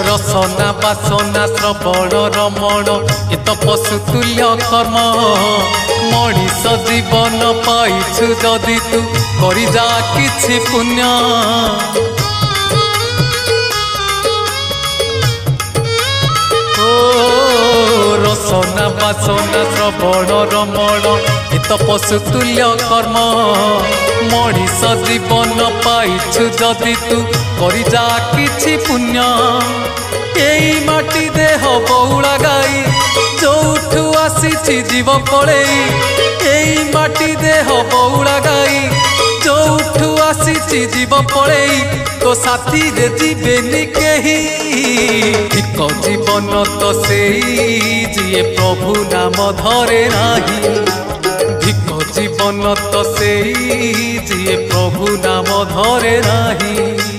रसना बासना श्रवण रमण ए तो पशुतुल्य कर्म मनीष जीवन पाइछु जदि तू करि जा किछि पुण्य रसना बासना श्रवण रमण ए तो पशुतुल्य कर्म मनीष जीवन पाइछु जदि तू करि जा किछि पुण्य एई माटी देह बहुला गाई जोठू आसीछि जीव पड़ेई एई माटी देह बहुला गाई जोठू आसीछि जीव पड़ेई तो साथी रे जीवेनी केही एक जीवन तो सेई जिए प्रभु नाम धरे नाही धिक जीवन तो सेई जिए प्रभु नाम धरे नाही।